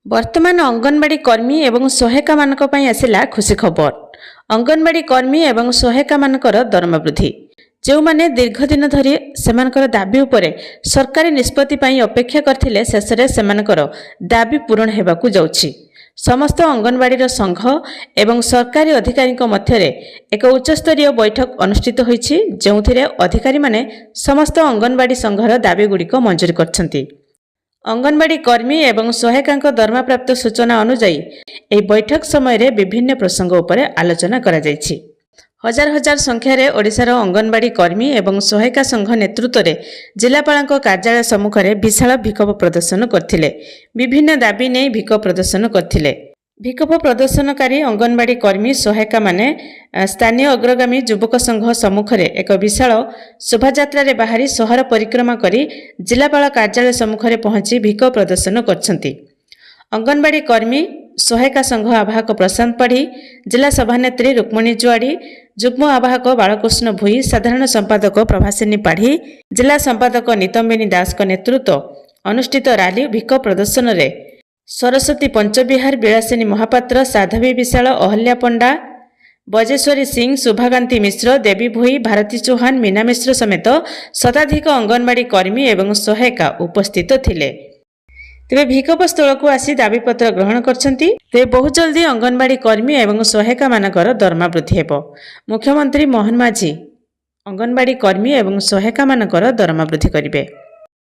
ବର୍ତ୍ତମାନ ଅଙ୍ଗନବାଡ଼ି କର୍ମୀ ଏବଂ ସହାୟିକାମାନଙ୍କ ପାଇଁ ଆସିଲା ଖୁସି ଖବର। ଅଙ୍ଗନବାଡ଼ି କର୍ମୀ ଏବଂ ସହାୟିକାମାନଙ୍କର ଦରମା ବୃଦ୍ଧି। ଯେଉଁମାନେ ଦୀର୍ଘଦିନ ଧରି ସେମାନଙ୍କର ଦାବି ଉପରେ ସରକାରୀ ନିଷ୍ପତ୍ତି ପାଇଁ ଅପେକ୍ଷା କରିଥିଲେ, ଶେଷରେ ସେମାନଙ୍କର ଦାବି ପୂରଣ ହେବାକୁ ଯାଉଛି। ସମସ୍ତ ଅଙ୍ଗନବାଡ଼ିର ସଂଘ ଏବଂ ସରକାରୀ ଅଧିକାରୀଙ୍କ ମଧ୍ୟରେ ଏକ ଉଚ୍ଚସ୍ତରୀୟ ବୈଠକ ଅନୁଷ୍ଠିତ ହୋଇଛି, ଯେଉଁଥିରେ ଅଧିକାରୀମାନେ ସମସ୍ତ ଅଙ୍ଗନବାଡ଼ି ସଂଘର ଦାବିଗୁଡ଼ିକ ମଞ୍ଜୁର କରିଛନ୍ତି। ଅଙ୍ଗନବାଡ଼ି କର୍ମୀ ଏବଂ ସହାୟିକାଙ୍କ ଦରମାପ୍ରାପ୍ତ ସୂଚନା ଅନୁଯାୟୀ ଏହି ବୈଠକ ସମୟରେ ବିଭିନ୍ନ ପ୍ରସଙ୍ଗ ଉପରେ ଆଲୋଚନା କରାଯାଇଛି। ହଜାର ହଜାର ସଂଖ୍ୟାରେ ଓଡ଼ିଶାର ଅଙ୍ଗନବାଡ଼ି କର୍ମୀ ଏବଂ ସହାୟିକା ସଂଘ ନେତୃତ୍ୱରେ ଜିଲ୍ଲାପାଳଙ୍କ କାର୍ଯ୍ୟାଳୟ ସମ୍ମୁଖରେ ବିଶାଳ ବିକ୍ଷୋଭ ପ୍ରଦର୍ଶନ କରିଥିଲେ। ବିଭିନ୍ନ ଦାବି ନେଇ ବିକ୍ଷୋଭ ପ୍ରଦର୍ଶନ କରିଥିଲେ। ବିକ୍ଷୋଭ ପ୍ରଦର୍ଶନକାରୀ ଅଙ୍ଗନବାଡ଼ି କର୍ମୀ ସହାୟିକାମାନେ ସ୍ଥାନୀୟ ଅଗ୍ରଗାମୀ ଯୁବକ ସଂଘ ସମ୍ମୁଖରେ ଏକ ବିଶାଳ ଶୋଭାଯାତ୍ରାରେ ବାହାରି ସହର ପରିକ୍ରମା କରି ଜିଲ୍ଲାପାଳ କାର୍ଯ୍ୟାଳୟ ସମ୍ମୁଖରେ ପହଞ୍ଚି ବିକ୍ଷୋଭ ପ୍ରଦର୍ଶନ କରିଛନ୍ତି। ଅଙ୍ଗନବାଡ଼ି କର୍ମୀ ସହାୟିକା ସଂଘ ଆବାହକ ପ୍ରଶାନ୍ତ ପାଢ଼ୀ, ଜିଲ୍ଲା ସଭାନେତ୍ରୀ ରୁକ୍ମଣୀ ଜୁଆଡ଼ି, ଯୁଗ୍ମ ଆବାହକ ବାଳକୃଷ୍ଣ ଭୋଇ, ସାଧାରଣ ସମ୍ପାଦକ ପ୍ରଭାସିନୀ ପାଢ଼ୀ, ଜିଲ୍ଲା ସମ୍ପାଦକ ନିତମ୍ବିନୀ ଦାସଙ୍କ ନେତୃତ୍ୱ ଅନୁଷ୍ଠିତ ରାଲି ବିକ୍ଷୋଭ ପ୍ରଦର୍ଶନରେ ସରସ୍ୱତୀ ପଞ୍ଚବିହାର, ବିଳାସିନୀ ମହାପାତ୍ର, ସାଧବୀ ବିଶାଳ, ଅହଲ୍ୟା ପଣ୍ଡା, ବଜେଶ୍ୱରୀ ସିଂ, ଶୋଭାକାନ୍ତି ମିଶ୍ର, ଦେବୀ ଭୋଇ, ଭାରତୀ ଚୌହାନ, ମୀନା ମିଶ୍ର ସମେତ ଶତାଧିକ ଅଙ୍ଗନବାଡ଼ି କର୍ମୀ ଏବଂ ସହାୟିକା ଉପସ୍ଥିତ ଥିଲେ। ତେବେ ବିକ୍ଷୋଭ ସ୍ଥଳକୁ ଆସି ଦାବିପତ୍ର ଗ୍ରହଣ କରିଛନ୍ତି। ତେବେ ବହୁ ଜଲ୍ଦି ଅଙ୍ଗନବାଡ଼ି କର୍ମୀ ଏବଂ ସହାୟିକାମାନଙ୍କର ଦରମା ବୃଦ୍ଧି ହେବ। ମୁଖ୍ୟମନ୍ତ୍ରୀ ମୋହନ ମାଝୀ ଅଙ୍ଗନବାଡ଼ି କର୍ମୀ ଏବଂ ସହାୟିକାମାନଙ୍କର ଦରମା ବୃଦ୍ଧି କରିବେ।